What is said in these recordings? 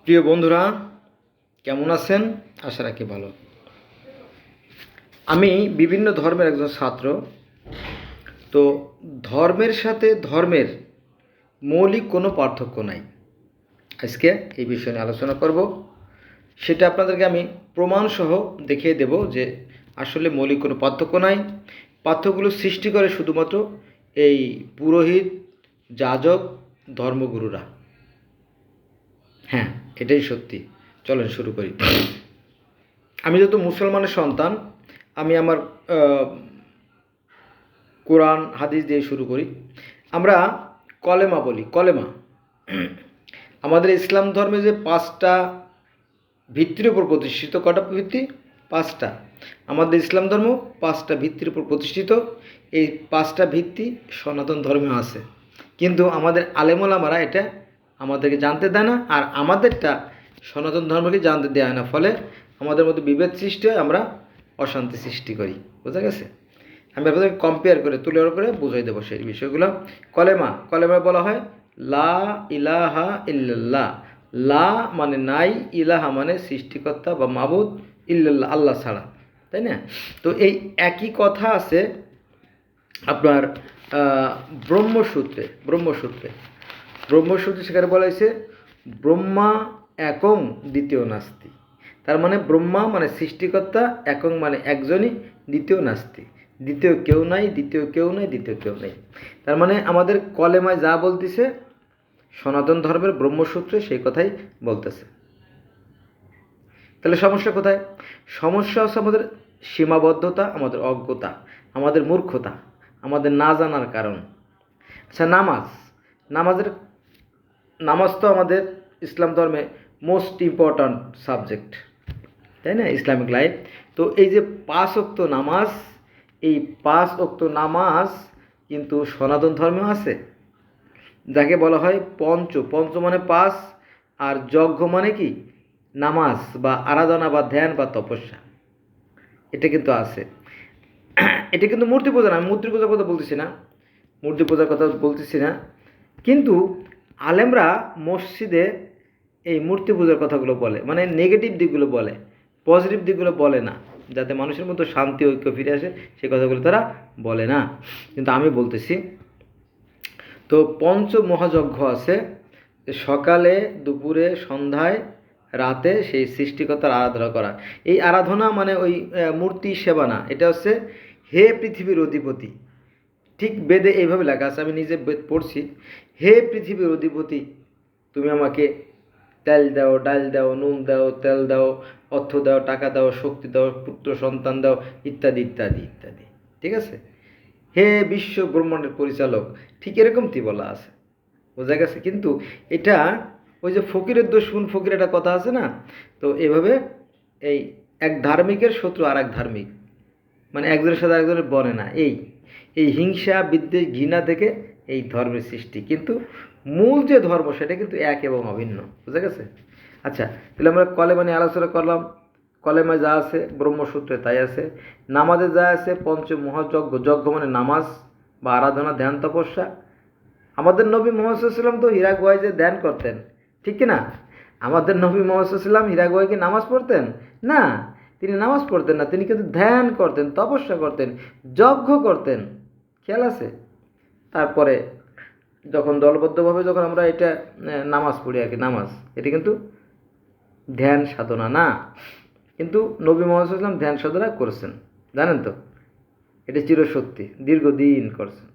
প্রিয় বন্ধুরা, কেমন আছেন? আশা রাখি ভালো। আমি বিভিন্ন ধর্মের একজন ছাত্র। তো ধর্মের সাথে ধর্মের মৌলিক কোনো পার্থক্য নাই। আজকে এই বিষয় নিয়ে আলোচনা করব। সেটা আপনাদেরকে আমি প্রমাণসহ দেখিয়ে দেব যে আসলে মৌলিক কোনো পার্থক্য নাই। পার্থক্যগুলো সৃষ্টি করে শুধুমাত্র এই পুরোহিত, যাজক, ধর্মগুরুরা। হ্যাঁ, এটাই সত্যি। চলেন শুরু করি। আমি যেহেতু মুসলমানের সন্তান, আমি আমার কোরআন হাদিস দিয়ে শুরু করি। আমরা কলেমা বলি, কলেমা। আমাদের ইসলাম ধর্মে যে 5টা ভিত্তির উপর প্রতিষ্ঠিত, কটা ভিত্তি? 5টা। আমাদের ইসলাম ধর্ম 5টা ভিত্তির উপর প্রতিষ্ঠিত। এই 5টা ভিত্তি সনাতন ধর্মে আছে, কিন্তু আমাদের আলেমোলামারা এটা আমাদেরকে জানতে দেয় না, আর আমাদেরটা সনাতন ধর্মকে জানতে দেয় না। ফলে আমাদের মধ্যে বিভেদ সৃষ্টি হয়, আমরা অশান্তি সৃষ্টি করি। বোঝা গেছে? আমি আপনাদেরকে কম্পেয়ার করে তুলে করে বুঝাই দেবো সেই বিষয়গুলো। কলেমা, কলেমা বলা হয় লা ইলাহা ইল্লাল্লাহ। লা মানে নাই, ইলাহা মানে সৃষ্টিকর্তা বা মাবুদ, ইল্লাল্লাহ আল্লাহ ছাড়া, তাই না? তো এই একই কথা আছে আপনার ব্রহ্মসূত্রে। ব্রহ্মসূত্রে সেখানে বলা হয়েছে ব্রহ্মা একং দ্বিতীয় নাস্তি। তার মানে ব্রহ্মা মানে সৃষ্টিকর্তা, একং মানে একজনই, দ্বিতীয় নাস্তি, দ্বিতীয় কেউ নাই, দ্বিতীয় কেউ নাই, দ্বিতীয় কেউ নেই। তার মানে আমাদের কলেমায় যা বলতেছে সনাতন ধর্মের ব্রহ্মসূত্রে সেই কথাই বলতেছে। তাহলে সমস্যা কোথায়? সমস্যা হচ্ছে আমাদের সীমাবদ্ধতা, আমাদের অজ্ঞতা, আমাদের মূর্খতা, আমাদের না জানার কারণ। আচ্ছা, নামাজ তো আমাদের ইসলাম ধর্মে মোস্ট ইম্পর্ট্যান্ট সাবজেক্ট, তাই না? Islamic life. তো এই যে 5 ওয়াক্ত নামাজ, এই 5 ওয়াক্ত নামাজ কিন্তু সনাতন ধর্মেও আছে, যাকে বলা হয় পঞ্চ মানে 5, আর যজ্ঞ মানে কি? নামাজ বা আরাধনা বা ধ্যান বা তপস্যা। এটা কিন্তু আছে। এটা কিন্তু মূর্তি পূজা না, আমি মূর্তি পূজার কথা বলতেছি না, কিন্তু আলেমরা মসজিদে এই মূর্তি পূজার কথাগুলো বলে, মানে নেগেটিভ দিকগুলো বলে, পজিটিভ দিকগুলো বলে না, যাতে মানুষের মধ্যে শান্তি ঐক্য ফিরে আসে সেই কথাগুলো তারা বলে না। কিন্তু আমি বলতেছি, তো মহাযজ্ঞ আছে, সকালে, দুপুরে, সন্ধ্যায়, রাতে সেই সৃষ্টিকর্তার আরাধনা করা। এই আরাধনা মানে ওই মূর্তি সেবা না, এটা হচ্ছে হে পৃথিবীর অধিপতি। ঠিক বেদে এইভাবে লেখা আছে, আমি নিজে বেদ পড়ছি। হে পৃথিবীর অধিপতি, তুমি আমাকে তেল দাও, ডাল দাও, নুন দাও, তেল দাও, অর্থ দাও, টাকা দাও, শক্তি দাও, পুত্র সন্তান দাও, ইত্যাদি ইত্যাদি ইত্যাদি। ঠিক আছে? হে বিশ্ব ব্রহ্মাণ্ডের পরিচালক, ঠিক এরকমটি বলা আছে। বোঝা গেছে? কিন্তু এটা ওই যে ফকিরের দোষ শুন ফকির, একটা কথা আছে না? তো এভাবে এই এক ধার্মিকের শত্রু আর এক ধার্মিক, মানে একজনের সাথে আরেকজনের বনে না। এই হিংসা, বিদ্বেষ, ঘৃণা থেকে এই ধর্মের সৃষ্টি, কিন্তু মূল যে ধর্ম সেটা কিন্তু এক এবং অভিন্ন। বুঝা গেছে? আচ্ছা, তাহলে আমরা কলেমা নিয়ে আলোচনা করলাম। কলেমায় যা আছে ব্রহ্মসূত্রে তাই আছে। নামাজে যা আছে মহাযজ্ঞ, যজ্ঞ মানে নামাজ বা আরাধনা, ধ্যান, তপস্যা। আমাদের নবী মুহাম্মদ সাল্লাল্লাহু আলাইহি ওয়াসাল্লাম তো হীরা গুহায় যে ধ্যান করতেন, ঠিক কি না? আমাদের নবী মুহাম্মদ সাল্লাল্লাহু আলাইহি ওয়াসাল্লাম হীরা গুহায় কি নামাজ পড়তেন? না, তিনি নামাজ পড়তেন না, তিনি কিন্তু ধ্যান করতেন, তপস্যা করতেন, যজ্ঞ করতেন। খেয়াল আছে? তারপরে যখন দলবদ্ধভাবে যখন আমরা এটা নামাজ পড়ি আর কি, নামাজ এটা কিন্তু ধ্যান সাধনা না, কিন্তু নবী মুহাম্মদ সাল্লাল্লাহু আলাইহি ওয়াসাল্লাম ধ্যান সাধনা করেছেন, জানেন তো? এটা চিরসত্যি, দীর্ঘদিন করছেন।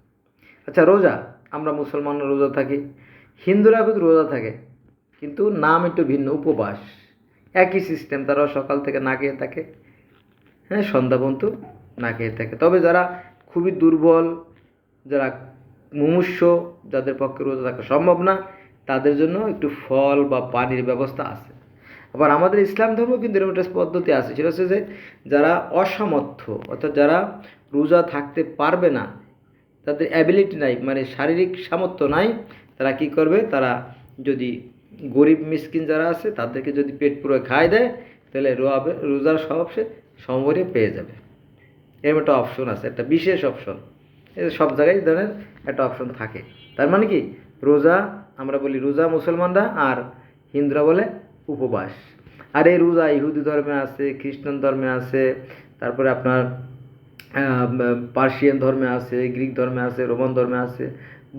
আচ্ছা, রোজা, আমরা মুসলমানরা রোজা থাকি, হিন্দুরা কিন্তু রোজা থাকে, কিন্তু নাম একটু ভিন্ন, উপবাস। একই সিস্টেম, তারাও সকাল থেকে না খেয়ে থাকে, হ্যাঁ, সন্ধ্যা পর্যন্ত না খেয়ে থাকে। তবে যারা খুবই দুর্বল, যারা মুমূর্ষ, যাদের পক্ষে রোজা থাকা সম্ভব না, তাদের জন্য একটু ফল বা পানির ব্যবস্থা আছে। আবার আমাদের ইসলাম ধর্ম কিন্তু এরকম একটা পদ্ধতি আছে, সেটা হচ্ছে যে যারা অসামর্থ্য, অর্থাৎ যারা রোজা থাকতে পারবে না, তাদের অ্যাবিলিটি নাই, মানে শারীরিক সামর্থ্য নাই, তারা কি করবে? তারা যদি গরিব মিসকিন যারা আছে তাদেরকে যদি পেট পুরো খায় দেয়, তাহলে রোজার সব সে সমরে পেয়ে যাবে। এরকম একটা অপশন আছে, একটা বিশেষ অপশন। সব জায়গায় এই ধরনের একটা অপশন থাকে। তার মানে কি, রোজা, আমরা বলি রোজা মুসলমানরা, আর হিন্দুরা বলে উপবাস। আর এই রোজা ইহুদি ধর্মে আছে, খ্রিস্টান ধর্মে আছে, তারপরে আপনার পার্সিয়ান ধর্মে আছে, গ্রিক ধর্মে আছে, রোমান ধর্মে আছে,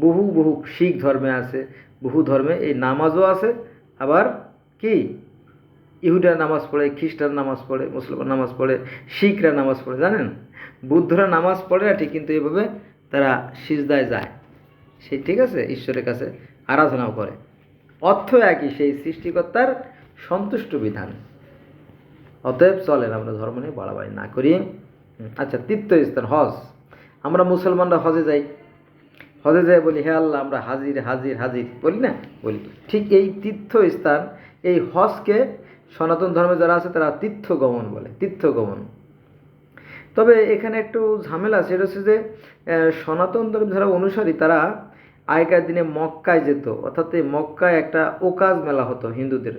বহু বহু শিখ ধর্মে আছে, বহু ধর্মে এই নামাজও আছে। আবার কি ইহুদিরা নামাজ পড়ে, খ্রিস্টান নামাজ পড়ে, মুসলমান নামাজ পড়ে, শিখরা নামাজ পড়ে, জানেন? বুদ্ধরা নামাজ পড়ে না ঠিক, কিন্তু এইভাবে তারা সিজদায় যায়, সেই ঠিক আছে, ঈশ্বরের কাছে আরাধনাও করে। অর্থ একই, সেই সৃষ্টিকর্তার সন্তুষ্ট বিধান। অতএব চলেন আমরা ধর্ম নিয়ে বাড়াবাড়ি না করি। আচ্ছা, তীর্থস্থান হজ। আমরা মুসলমানরা হজে যাই, হজে যাই বলি হে আল্লাহ আমরা হাজির হাজির হাজির, বলি না? বলি। ঠিক এই তীর্থস্থান, এই হজকে সনাতন ধর্মে যারা আছে তারা তীর্থগমন বলে, তীর্থগমন। তবে এখানে একটু ঝামেলা, সেটা হচ্ছে যে সনাতন ধর্ম যারা অনুসারী তারা আগেকার দিনে মক্কায় যেত, অর্থাৎ এই মক্কায় একটা ওকাজ মেলা হতো হিন্দুদের।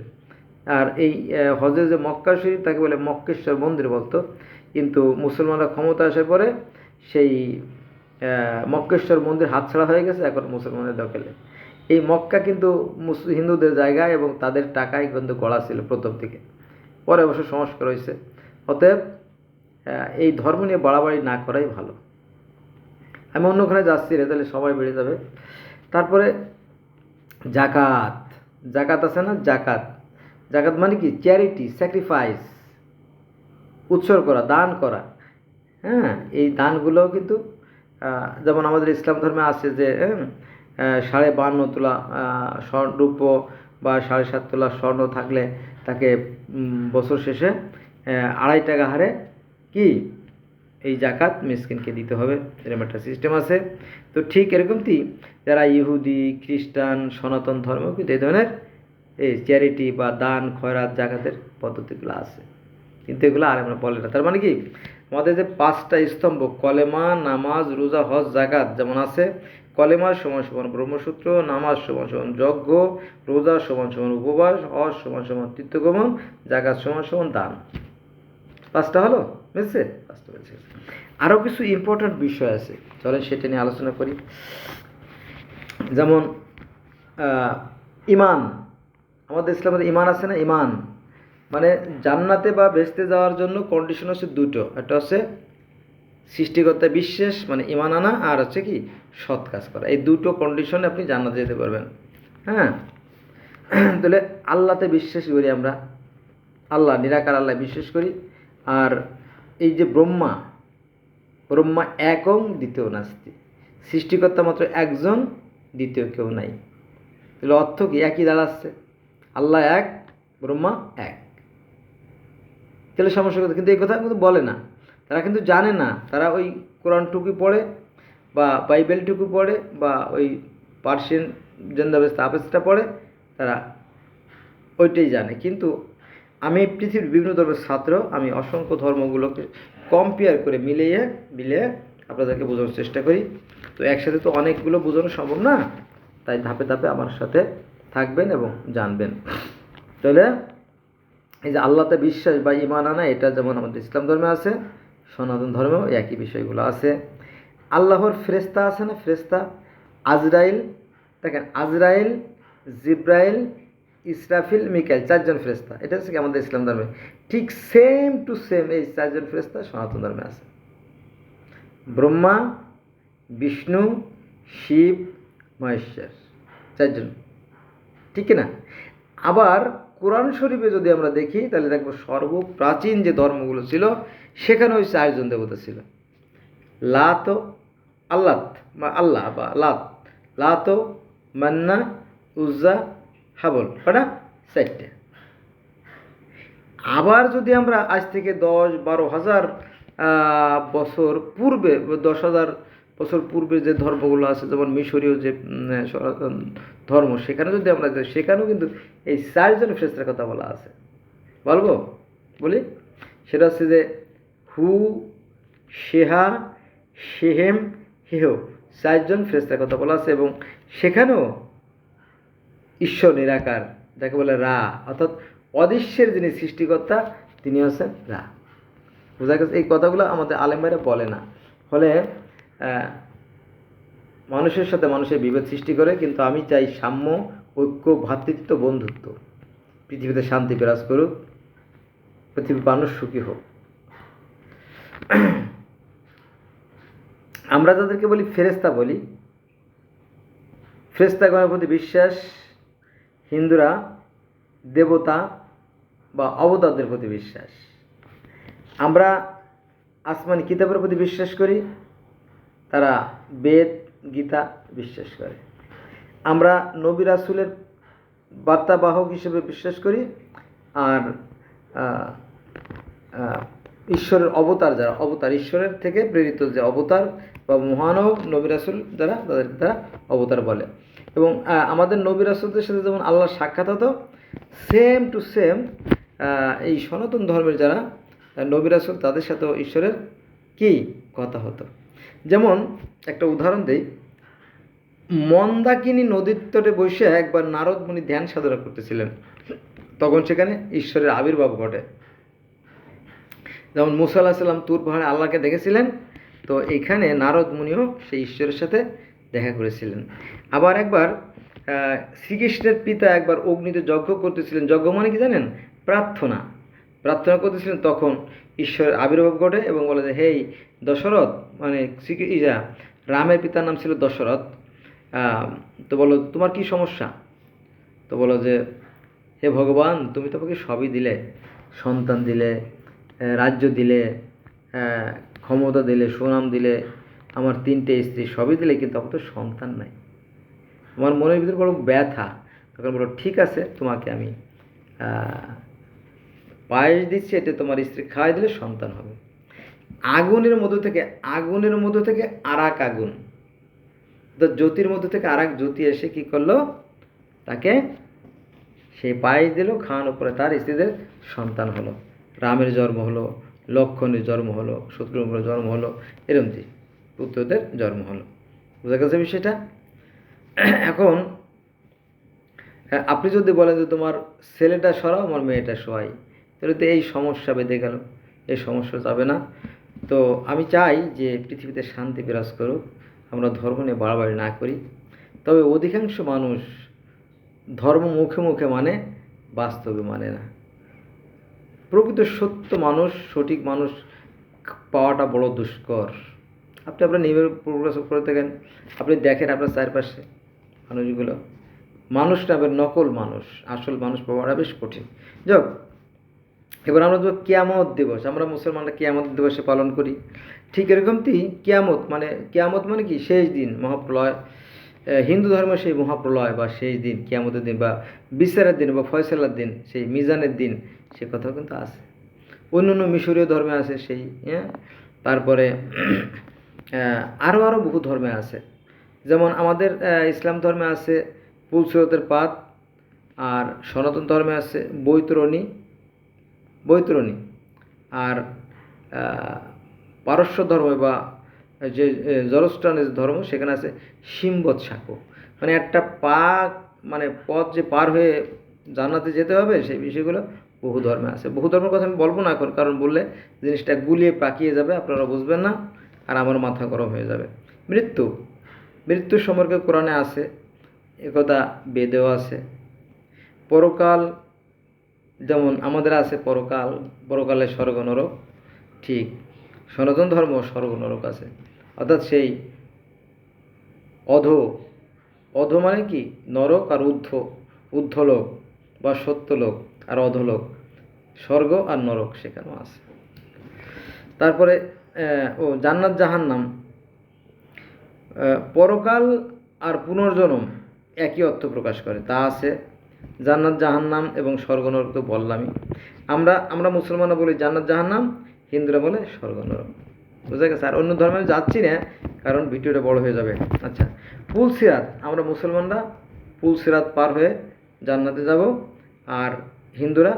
আর এই হজে যে মক্কা শরীফ তাকে বলে মক্কেশ্বর মন্দির বলতো, কিন্তু মুসলমানরা ক্ষমতা আসার পরে সেই মক্কেশ্বর মন্দির হাতছাড়া হয়ে গেছে, এখন মুসলমানের দখলে। এই মক্কা কিন্তু হিন্দুদের জায়গা এবং তাদের টাকায় কিন্তু গড়া ছিল প্রথম থেকে, পরে অবশ্য সংস্কার হয়েছে। অতএব এই ধর্ম নিয়ে বাড়াবাড়ি না করাই ভালো। আমি অন্যখানে যাচ্ছি রে, তাহলে সবাই বেড়ে যাবে। তারপরে জাকাত, জাকাত আছে না? জাকাত, জাকাত মানে কি? চ্যারিটি, স্যাক্রিফাইস, উৎসর্গ করা, দান করা। হ্যাঁ, এই দানগুলোও কিন্তু যেমন আমাদের ইসলাম ধর্মে আছে যে 52.5 তোলা রূপ বা 7.5 তোলা স্বর্ণ থাকলে তাকে বছর শেষে 2.5 টাকা হারে কি এই জাকাত মিসকিনকে দিতে হবে, এরকম একটা সিস্টেম আছে। তো ঠিক এরকমই যারা ইহুদি, খ্রিস্টান, সনাতন ধর্ম কিন্তু এই ধরনের এই চ্যারিটি বা দান, খয়রাত, জাকাতের পদ্ধতিগুলো আছে, কিন্তু এগুলো আর আমরা বলে না। তার মানে কি, আমাদের যে 5টা স্তম্ভ কলেমা, নামাজ, রোজা, হজ, জাকাত যেমন আছে, কলেমা সমান সমান ব্রহ্মসূত্র, নামাজ সমান সমান যজ্ঞ, রোজা সমান সমান উপবাস, হজ সমান সমান তীর্থগমন, জাকাত সমান সমান দান। 5টা হলো, বুঝছে? 5টা হয়েছে। আরও কিছু ইম্পর্ট্যান্ট বিষয় আছে, চলেন সেটা নিয়ে আলোচনা করি। যেমন ইমান, আমাদের ইসলামের ইমান আছে না? ইমান মানে জান্নাতে বা বেহেশতে যাওয়ার জন্য কন্ডিশন হচ্ছে দুটো, একটা হচ্ছে সৃষ্টিকর্তা বিশ্বাস মানে ইমান আনা, আর হচ্ছে কি সৎ কাজ করা। এই দুটো কন্ডিশনে আপনি জান্নাতে যেতে পারবেন। হ্যাঁ, তাহলে আল্লাহতে বিশ্বাস করি আমরা, আল্লাহ নিরাকার আল্লাহ বিশ্বাস করি। আর এই যে ব্রহ্মা, ব্রহ্মা একং দ্বিতীয় নাস্তি, সৃষ্টিকর্তা মাত্র একজন, দ্বিতীয় কেউ নাই। তাহলে অর্থ কি? একই দাঁড়াচ্ছে, আল্লাহ এক, ব্রহ্মা এক। তাহলে সমস্যা কথা, কিন্তু এই কথা কিন্তু বলে না, তারা কিন্তু জানে না। তারা ওই কোরআনটুকু পড়ে বা বাইবেলটুকু পড়ে বা ওই পার্সিয়ান জেন্দাবেস্তা আবেস্তা পড়ে, তারা ওইটাই জানে। কিন্তু আমি পৃথিবীর বিভিন্ন ধর্মের ছাত্র, আমি অসংখ্য ধর্মগুলোকে কম্পেয়ার করে মিলিয়ে আপনাদেরকে বোঝানোর চেষ্টা করি। তো একসাথে তো অনেকগুলো বোঝানো সম্ভব না, তাই ধাপে ধাপে আমার সাথে থাকবেন এবং জানবেন। তাহলে এই যে আল্লাহতে বিশ্বাস বা ঈমান আনা, এটা যেমন আমাদের ইসলাম ধর্মে আছে, সনাতন ধর্মেও একই বিষয়গুলো আছে। আল্লাহর ফেরেশতা আছে না? ফেরেশতা আজরাইল, দেখেন আজরাইল, জিব্রাইল, ইসরাফিল, মিকাইল, 4 জন ফেরেশতা। এটা হচ্ছে কি আমাদের ইসলাম ধর্মে। ঠিক সেম টু সেম এই 4 জন ফেরেশতা সনাতন ধর্মে আছে। ব্রহ্মা, বিষ্ণু, শিব, মহেশ্বর, 4 জন, ঠিক না? আবার কোরআন শরীফে যদি আমরা দেখি তাহলে দেখবো সর্বপ্রাচীন যে ধর্মগুলো ছিল সেখানে ওই 4 জন দেবতা ছিল। লাত, আল্লাত বা আল্লাহ বা লাত, লাত, মান্না, উজ্জা, হাবল, কটা? 4টে। আবার যদি আমরা আজ থেকে 10-12 হাজার বছর পূর্বে, 10,000 বছর পূর্বে যে ধর্মগুলো আছে, যেমন মিশরীয় যে ধর্ম, সেখানে যদি আমরা যাই, সেখানেও কিন্তু এই 4 জন ফেরেশতার কথা বলা আছে। বলবো? বলি। সেটা হচ্ছে যে হু, শেহা, শেহেম, হেহ, 4 জন ফেরেশতার কথা বলা আছে। এবং সেখানেও ঈশ্বর নিরাকার, যাকে বলে রা, অর্থাৎ অদৃশ্যের যিনি সৃষ্টিকর্তা তিনি হচ্ছেন রা। বোঝা গেছে? এই কথাগুলো আমাদের আলেমরা বলে না, ফলে মানুষের সাথে মানুষের বিভেদ সৃষ্টি করে। কিন্তু আমি চাই সাম্য, ঐক্য, ভ্রাতৃত্ব, বন্ধুত্ব। পৃথিবীতে শান্তি বিরাজ করুক, পৃথিবীর মানুষ সুখী হোক। আমরা যাদেরকে বলি ফেরেশতা বলি, ফেরেশতাগণের প্রতি বিশ্বাস, হিন্দুরা দেবতা বা অবতারদের প্রতি বিশ্বাস। আমরা আসমানি কিতাবের প্রতি বিশ্বাস করি, তারা বেদ গীতা বিশ্বাস করে। আমরা নবী রাসূলের বার্তাবাহক হিসেবে বিশ্বাস করি, আর ঈশ্বরের অবতার যারা, অবতার ঈশ্বরের থেকে প্রেরিত যে অবতার বা মহানব নবী রাসূল যারা, তাদেরকে তারা অবতার বলে। এবং আমাদের নবী রাসূলদের সাথে যেমন আল্লাহর সাক্ষাৎ হতো, সেম টু সেম এই সনাতন ধর্মের যারা নবী রাসূল, তাদের সাথেও ঈশ্বরের কি কথা হতো। যেমন একটা উদাহরণ দেই, মন্দাকিনী নদীর তটে বসে একবার নারদ মুনি ধ্যান সাধনা করতেছিলেন, তখন সেখানে ঈশ্বরের আবির্ভাব ঘটে। যেমন মুসা আলাইহিস সালাম তুর পাহাড়ে আল্লাহকে দেখেছিলেন, তো এখানে নারদ মুনিও সেই ঈশ্বরের সাথে দেখা করেছিলেন। আবার একবার শ্রীকৃষ্ণের পিতা একবার অগ্নিতে যজ্ঞ করতেছিলেন। যজ্ঞ মানে কি জানেন? প্রার্থনা করতেছিলেন, তখন ঈশ্বরের আবির্ভাব ঘটে এবং বলে যে, হেই দশরথ, মানে রামের পিতার নাম ছিল দশরথ, তো বলো তোমার কি সমস্যা? তো বলো যে, হে ভগবান, তুমি তো আমাকে সবই দিলে, সন্তান দিলে, রাজ্য দিলে, ক্ষমতা দিলে, সুনাম দিলে, আমার 3টে স্ত্রী, সবই দিলে, কিন্তু আমার তো সন্তান নাই। আমার মনের ভিতরে বড় ব্যথা। তখন বলো, ঠিক আছে, তোমাকে আমি পায়েস দিচ্ছি, এটা তোমার স্ত্রী খাওয়াই দিলে সন্তান হবে। আগুনের মধ্য থেকে আর এক আগুন, তো জ্যোতির মধ্য থেকে আর এক জ্যোতি এসে কি করলো, তাকে সেই পায়েস দিল, খাওয়ানোর পরে তার স্ত্রীদের সন্তান হলো। রামের জন্ম হলো, লক্ষ্মণের জন্ম হলো, শত্রুঘ্নের জন্ম হলো, এরকম পুত্রদের জন্ম হলো। বুঝা গেছে বিষয়টা? এখন আপনি যদি বলেন যে তোমার ছেলেটা সরাও, আমার মেয়েটা শোয়াই, তাহলে তো এই সমস্যা বেঁধে গেল, এই সমস্যা যাবে না। তো আমি চাই যে পৃথিবীতে শান্তি বিরাজ করুক, আমরা ধর্ম নিয়ে বাড়াবাড়ি না করি। তবে অধিকাংশ মানুষ ধর্ম মুখে মুখে মানে, বাস্তবে মানে না। প্রকৃত সত্য মানুষ, সঠিক মানুষ পাওয়াটা বড় দুষ্কর। আপনি আপনার নিয়মের প্রোগ্রেস করে থাকেন, আপনি দেখেন আপনার চারপাশে মানুষগুলো, মানুষ নামের নকল মানুষ, আসল মানুষ পাওয়াটা বেশ কঠিন। যাক, এবার আমরা তো কিয়ামত দিবস, আমরা মুসলমানরা কিয়ামত দিবসে পালন করি। ঠিক এরকমটি কিয়ামত মানে কি? শেষ দিন, মহাপ্রলয়। হিন্দু ধর্ম সেই মহাপ্রলয় বা শেষ দিন, কিয়ামতের দিন বা বিচারের দিন বা ফয়সালার দিন, সেই মিজানের দিন, সে কথাও কিন্তু আছে। অন্য মিশরীয় ধর্মে আছে সেই, তারপরে আরও বহু ধর্মে আছে। যেমন আমাদের ইসলাম ধর্মে আছে পুলসিরতের পাত, আর সনাতন ধর্মে আছে বৈতরণী, আর পারস্য ধর্ম বা যে জরস্ট্রানের ধর্ম, সেখানে আছে সিম্বত সাঁকো। মানে একটা পথ যে পার হয়ে জান্নাতে যেতে হবে, সেই বিষয়গুলো বহু ধর্মে আছে। বহু ধর্মের কথা আমি বলবো না এখন, কারণ বললে জিনিসটা গুলিয়ে পাকিয়ে যাবে, আপনারা বুঝবেন না, আর আমার মাথা গরম হয়ে যাবে। মৃত্যু সম্পর্কে কোরআনে আছে, একথা বেদেও আছে। পরকাল, যেমন আমাদের আছে পরকালে স্বর্গ নরক, ঠিক সনাতন ধর্ম স্বর্গ নরক আছে। অর্থাৎ সেই অধ মানে কি? নরক আর ঊর্ধ্বলোক বা সত্যলোক আর অধলোক, স্বর্গ আর নরক সেখানেও আছে। তারপরে জান্নাত জাহান্নাম, পরকাল আর পুনর্জন্ম একই অর্থ প্রকাশ করে, তা আছে। জান্নাত জাহান্নাম এবং স্বর্গ নরক তো বললামই। আমরা মুসলমানরা বলি জান্নাত জাহান্নাম, হিন্দুরা বলে স্বর্গ নরক। বুঝা গেছে? আর অন্য ধর্মে যাচ্ছি না, কারণ ভিডিওটা বড় হয়ে যাবে। আচ্ছা, পুলসিরাত, আমরা মুসলমানরা পুলসিরাত পার হয়ে জান্নাতে যাব, আর হিন্দুরা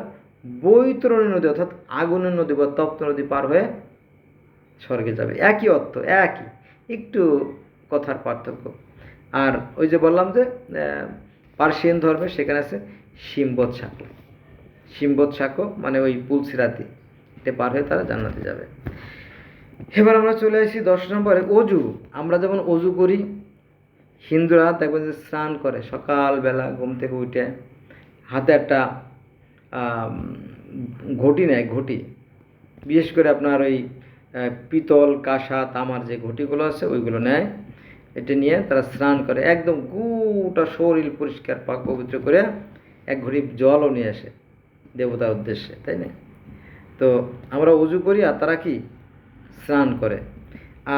বৈতরণী নদী অর্থাৎ আগুনের নদী বা তপ্ত নদী পার হয়ে স্বর্গে যাবে। একই অর্থ, একটু কথার পার্থক্য। আর ওই যে বললাম যে পার্সিয়ান ধর্মে সেখানে আছে সিম্বত সাঁকো, মানে ওই পুলসিরাতি, এটা পার হয়ে তারা জান্নাতে যাবে। এবার আমরা চলে আসি 10 নম্বরে, অজু। আমরা যেমন অজু করি, হিন্দুরা দেখবেন যে স্নান করে সকালবেলা ঘুম থেকে উঠে, হাতে একটা আম, ঘটি নেয়, ঘটি, বিশেষ করে আপনার ওই পিতল, কাঁসা, তামার যে ঘটিগুলো আছে ওইগুলো নেয়। এটা নিয়ে তারা স্নান করে, একদম গোটা শরীর পরিষ্কার পাক পবিত্র করে এক ঘটি জলও নিয়ে আসে দেবতার উদ্দেশ্যে, তাই না? তো আমরা উজু করি আর তারা কি স্নান করে।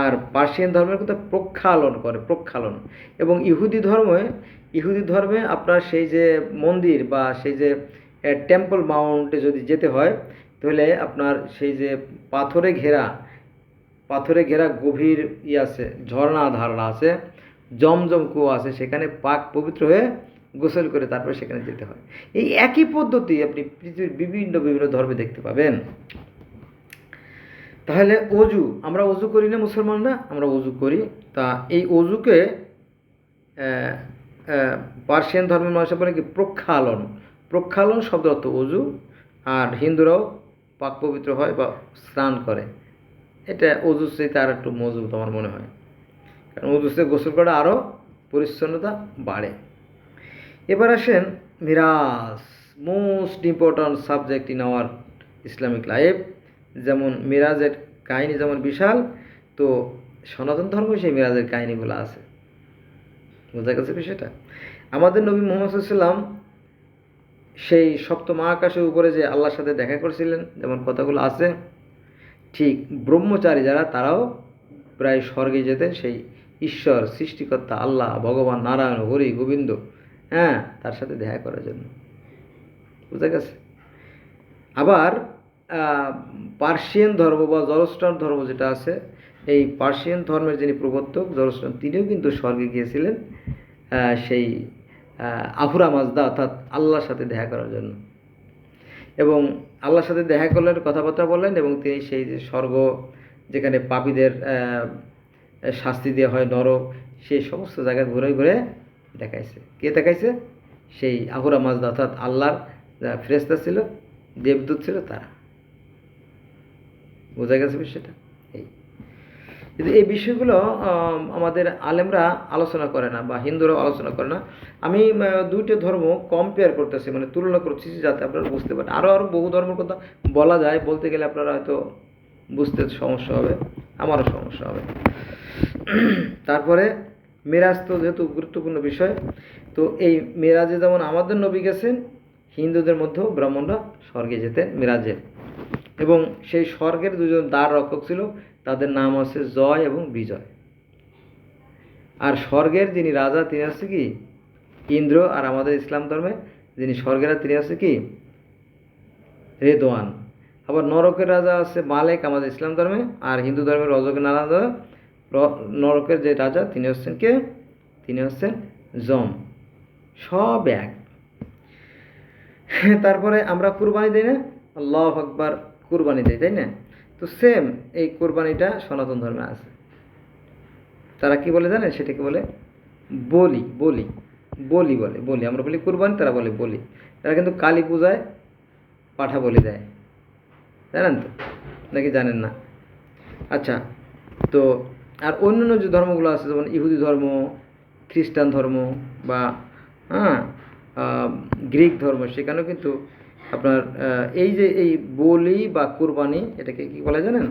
আর পার্সিয়ান ধর্মের কথা প্রক্ষালন করে, প্রক্ষালন। এবং ইহুদি ধর্মে আপনার সেই যে মন্দির বা সেই যে টেম্পল মাউন্টে যদি যেতে হয়, তাহলে আপনার সেই যে পাথরে ঘেরা গভীর আছে, ঝর্ণা ধারণা আছে, জমজম কুয়ো আছে, সেখানে পাক পবিত্র হয়ে গোসল করে তারপরে সেখানে যেতে হয়। এই একই পদ্ধতি আপনি পৃথিবীর বিভিন্ন বিভিন্ন ধর্মে দেখতে পাবেন। তাহলে আমরা অজু করি না মুসলমানরা? আমরা অজু করি। তা এই অজুকে পার্সিয়ান ধর্মের মানুষের বলে কি প্রক্ষালন। প্রক্ষালন শব্দ অর্থ অজু, আর হিন্দুরাও পাক পবিত্র হয় বা স্নান করে। এটা অজুর চাইতে আর একটু মজবুত আমার মনে হয়, কারণ অজুর চাইতে গোসল করা আরও পরিচ্ছন্নতা বাড়ে। এবার আসেন Miraj, most important subject in our Islamic life. যেমন মিরাজের কাহিনী যেমন বিশাল, তো সনাতন ধর্ম সেই মিরাজের কাহিনীগুলো আছে। বোঝা গেছে বিষয়টা? আমাদের নবী মুহাম্মদ সাল্লাল্লাহু আলাইহি ওয়াসাল্লাম সেই সপ্তম আকাশের উপরে যে আল্লাহর সাথে দেখা করেছিলেন, যেমন কথাগুলো আছে, ঠিক ব্রহ্মচারী যারা তারাও প্রায় স্বর্গে যেতেন সেই ঈশ্বর সৃষ্টিকর্তা আল্লাহ ভগবান নারায়ণ হরি গোবিন্দ, হ্যাঁ, তার সাথে দেখা করার জন্য। বুঝা গেছে? আবার পার্সিয়ান ধর্ম বা জরস্ট্রান ধর্ম যেটা আছে, এই পার্সিয়ান ধর্মের যিনি প্রবর্তক জরস্ট্রান, তিনিও কিন্তু স্বর্গে গিয়েছিলেন সেই আহুরা মাজদা অর্থাৎ আল্লাহর সাথে দেখা করার জন্য। এবং আল্লাহর সাথে দেখা করলেন, কথাবার্তা বললেন, এবং তিনি সেই যে স্বর্গ যেখানে পাপীদের শাস্তি দেওয়া হয়, নরক, সেই সমস্ত জায়গায় ঘুরে ঘুরে দেখাইছে। কে দেখাইছে? সেই আহুরা মাজদা অর্থাৎ আল্লাহর যারা ফেরেশতা ছিল, দেবদূত ছিল, তারা। বোঝা গেছে বিষয়টা? কিন্তু এই বিষয়গুলো আমাদের আলেমরা আলোচনা করে না বা হিন্দুরাও আলোচনা করে না। আমি দুইটা ধর্ম কম্পেয়ার করতেছি, মানে তুলনা করছি, যাতে আপনারা বুঝতে পারেন। আরও বহু ধর্মের কথা বলা যায়, বলতে গেলে আপনারা হয়তো বুঝতে সমস্যা হবে, আমারও সমস্যা হবে। তারপরে মেরাজ তো যেহেতু গুরুত্বপূর্ণ বিষয়, তো এই মেরাজে যেমন আমাদের নবী গেছেন, হিন্দুদের মধ্যেও ব্রাহ্মণরা স্বর্গে যেতেন মেরাজে। এবং সেই স্বর্গের দুজন দ্বার রক্ষক ছিল, তাদের নাম আছে জয় এবং বিজয়। আর স্বর্গের যিনি রাজা তিনি আছে কি ইন্দ্র, আর আমাদের ইসলাম ধর্মে যিনি স্বর্গের তিনি আছে কি রেদওয়ান। আবার নরকের রাজা আছে মালেক আমাদের ইসলাম ধর্মে, আর হিন্দু ধর্মের রজকের রাজা, নরকের যে রাজা তিনি হচ্ছেন কে? তিনি হচ্ছেন যম। সব এক। তারপরে আমরা কুরবানি দিই না? আল্লাহু আকবার, কুরবানি দিই, তাই না? তো সেম এই কুরবানিটা সনাতন ধর্মে আছে। তারা কি বলে জানেন? সেটাকে বলে বলি। বলি বলি বলে, বলি আমরা বলি কুরবানি, তারা বলে বলি। তারা কিন্তু কালী পূজায় পাঠা বলি দেয়, জানেন তো নাকি জানেন না? আচ্ছা, তো আর অন্যান্য যে ধর্মগুলো আছে, যেমন ইহুদি ধর্ম, খ্রিস্টান ধর্ম বা গ্রিক ধর্ম, সেখানেও কিন্তু আপনার এই যে এই বলি বা কুরবানি, এটাকে কি বলা জানেন?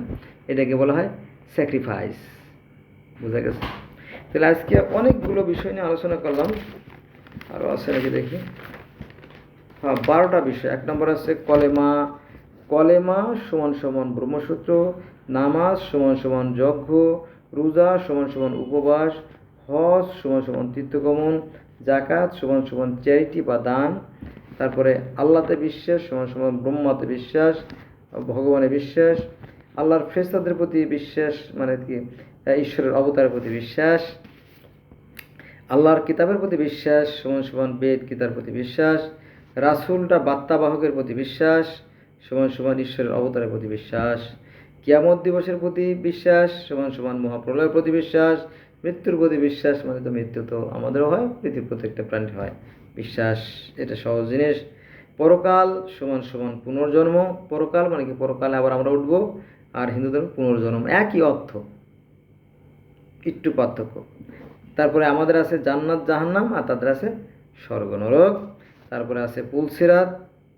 এটাকে বলা হয় স্যাক্রিফাইস। বোঝা গেছে? তাহলে আজকে অনেকগুলো বিষয় নিয়ে আলোচনা করলাম। আরও আছে নাকি দেখি? হ্যাঁ, 12টা বিষয়। 1 নম্বর আছে কলেমা। কলেমা সমান সমান ব্রহ্মসূত্র, নামাজ সমান সমান যজ্ঞ, রোজা সমান সমান উপবাস, হজ সমান সমান তীর্থগমন, জাকাত সমান সমান চ্যারিটি বা দান, তারপরে আল্লাহতে বিশ্বাস সমান সমান ব্রহ্মাতে বিশ্বাস, ভগবানে বিশ্বাস, আল্লাহর ফেরেশতাদের প্রতি বিশ্বাস, মানে কি ঈশ্বরের অবতারের প্রতি বিশ্বাস, আল্লাহর কিতাবের প্রতি বিশ্বাস সমান সমান বেদ কিতাবের প্রতি বিশ্বাস, রাসূলটা বার্তাবাহকের প্রতি বিশ্বাস সমান সমান ঈশ্বরের অবতারের প্রতি বিশ্বাস, কিয়ামত দিবসের প্রতি বিশ্বাস সমান সমান মহাপ্রলয়ের প্রতি বিশ্বাস, মৃত্যুর প্রতি বিশ্বাস, মানে তো মৃত্যু তো আমাদেরও হয়, পৃথিবীর প্রত্যেকটা প্রাণীর হয় বিশ্বাস, এটা সহজ জিনিস। পরকাল সমান সমান পুনর্জন্ম। পরকাল মানে কি? পরকালে আবার আমরা উঠবো। আর হিন্দুদের পুনর্জন্ম, একই অর্থ, একটু পার্থক্য। তারপরে আমাদের আছে জান্নাত জাহান্নাম, আর তাদের আছে স্বর্গ নরক। তারপরে আছে পুলসিরাত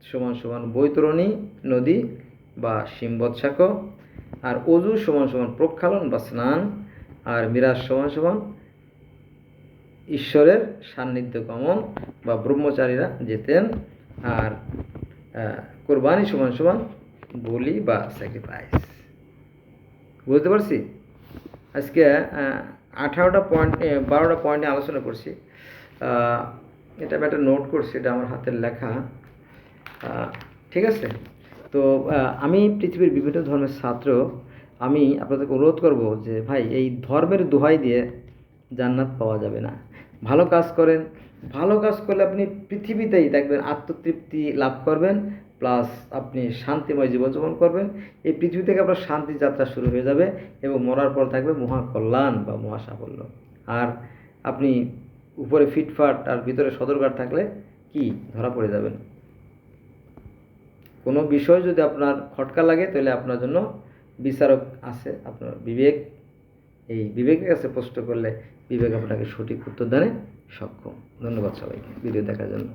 সমান সমান বৈতরণী নদী বা শিম্বৎসাক, আর অজু সমান সমান প্রক্ষালন বা স্নান, আর মিরাজ সমান সমান ঈশ্বরের সান্নিধ্য গমন বা ব্রহ্মচারীরা যেতেন, আর কোরবানি সমান সমান বলি বা স্যাক্রিফাইস। বুঝতে পারছি? আজকে 18টা পয়েন্ট 12টা পয়েন্ট নিয়ে আলোচনা করছি। এটা আমি একটা নোট করছি, এটা আমার হাতের লেখা। ঠিক আছে? তো আমি পৃথিবীর বিভিন্ন ধর্মের ছাত্র, আমি আপনাদেরকে অনুরোধ করব যে ভাই, এই ধর্মের দোহাই দিয়ে জান্নাত পাওয়া যাবে না। ভালো কাজ করেন, ভালো কাজ করলে আপনি পৃথিবীতেই দেখবেন আত্মতৃপ্তি লাভ করবেন, প্লাস আপনি শান্তিময় জীবনযাপন করবেন। এই পৃথিবী থেকে আপনার শান্তি যাত্রা শুরু হয়ে যাবে এবং মরার পর থাকবে মহাকল্যাণ বা মহাসাফল্য। আর আপনি উপরে ফিটফাট আর ভিতরে সদরঘাট থাকলে কি ধরা পড়ে যাবেন। কোনো বিষয় যদি আপনার খটকা লাগে, তাহলে আপনার জন্য বিচারক আছে, আপনার বিবেক। এই বিবেকের কাছে প্রশ্ন করলে বিবেক আপনাকে সঠিক উত্তর দানে সক্ষম। ধন্যবাদ সবাইকে ভিডিও দেখার জন্য।